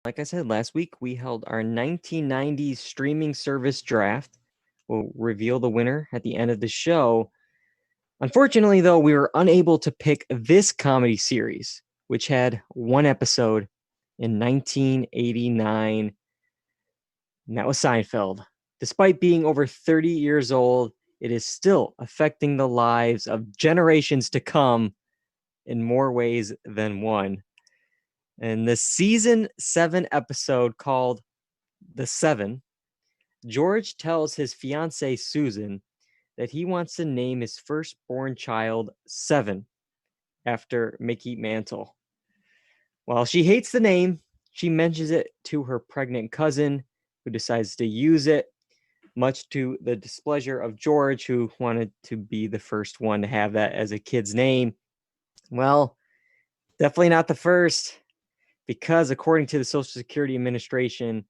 Like I said last week, we held our 1990s streaming service draft. We'll reveal the winner at the end of the show. Unfortunately, though, we were unable to pick this comedy series, which had one episode in 1989, and that was Seinfeld. Despite being over 30 years old, it is still affecting the lives of generations to come in more ways than one. And the season 7 episode called The Seven, George tells his fiancée Susan that he wants to name his firstborn child Seven after Mickey Mantle. While she hates the name, she mentions it to her pregnant cousin, who decides to use it, much to the displeasure of George, who wanted to be the first one to have that as a kid's name. Well, definitely not the first, because according to the Social Security Administration,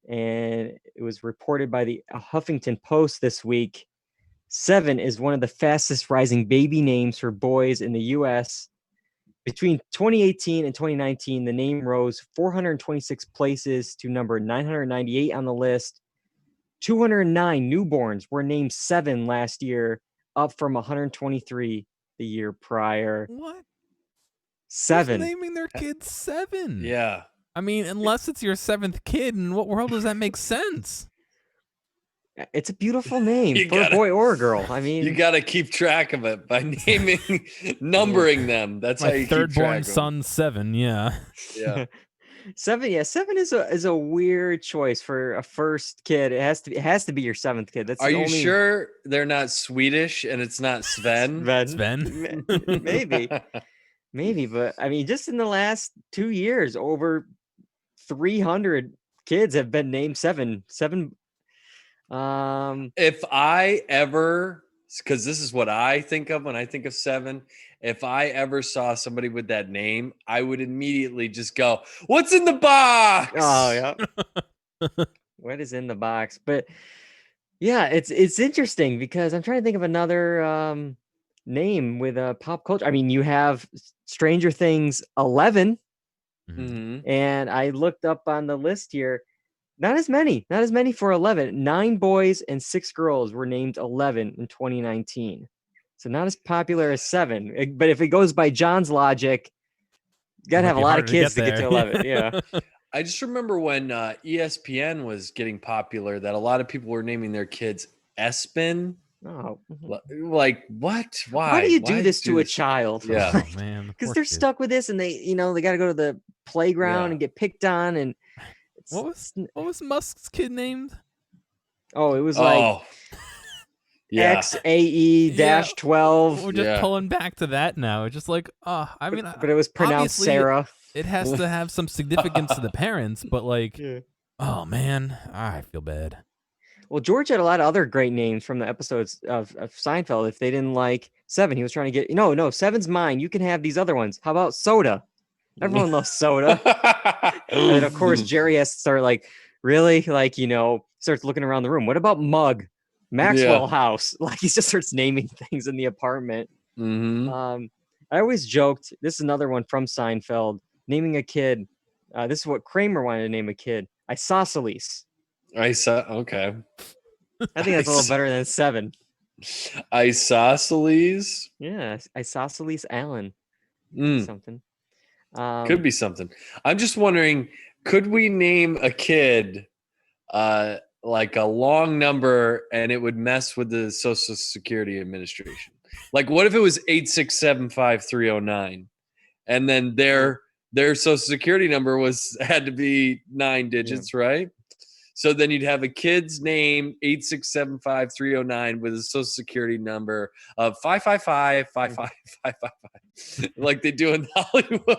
and it was reported by the Huffington Post this week, Seven is one of the fastest rising baby names for boys in the U.S. Between 2018 and 2019, the name rose 426 places to number 998 on the list. 209 newborns were named Seven last year, up from 123 the year prior. What? Seven. Who's naming their kid Seven? Yeah. I mean, unless it's your seventh kid, in what world does that make sense? It's a beautiful name for a boy or a girl. I mean, you got to keep track of it by naming, numbering them. That's how you keep track of them. My third-born son, Seven. Yeah. Yeah. Seven. Yeah, Seven is a weird choice for a first kid. It has to be your seventh kid. That's Are you sure they're not Swedish and it's not Sven? Sven? Maybe, but I mean, just in the last 2 years, over 300 kids have been named Seven. If I ever, because this is what I think of when I think of Seven, if I ever saw somebody with that name, I would immediately just go, "What's in the box?" Oh yeah. What is in the box? But yeah, it's interesting because I'm trying to think of another name with a pop culture. I mean, you have Stranger Things 11, and I looked up on the list here. Not as many for 11. 9 boys and 6 girls were named 11 in 2019. So not as popular as 7. But if it goes by John's logic, you got to have a lot of kids to get to 11. Yeah. I just remember when ESPN was getting popular that a lot of people were naming their kids Espen. Oh. Like, what? Why? Why do you do this to a child? Yeah. Oh, man. Because they're stuck with this and they got to go to the playground and get picked on and What was Musk's kid named? Oh, it was like XAE-12. We're just pulling back to that now. It's just like, I mean, but it was pronounced Sarah. It has to have some significance to the parents, but like, oh man, I feel bad. Well, George had a lot of other great names from the episodes of Seinfeld. If they didn't like Seven, he was trying to get, no, Seven's mine. You can have these other ones. How about Soda? Everyone loves Soda. And then, of course, Jerry has to start like, really? Like, starts looking around the room. What about Mug? Maxwell House? Like, he just starts naming things in the apartment. I always joked, this is another one from Seinfeld, naming a kid. This is what Kramer wanted to name a kid. Isosceles. Okay. I think that's a little better than 7. Isosceles? Yeah, Isosceles Allen. Something. Could be something. I'm just wondering, could we name a kid like a long number and it would mess with the Social Security Administration? Like, what if it was 8675309 and then their Social Security number had to be 9 digits, right? So then you'd have a kid's name 8675309 with a Social Security number of 555-55555, like they do in Hollywood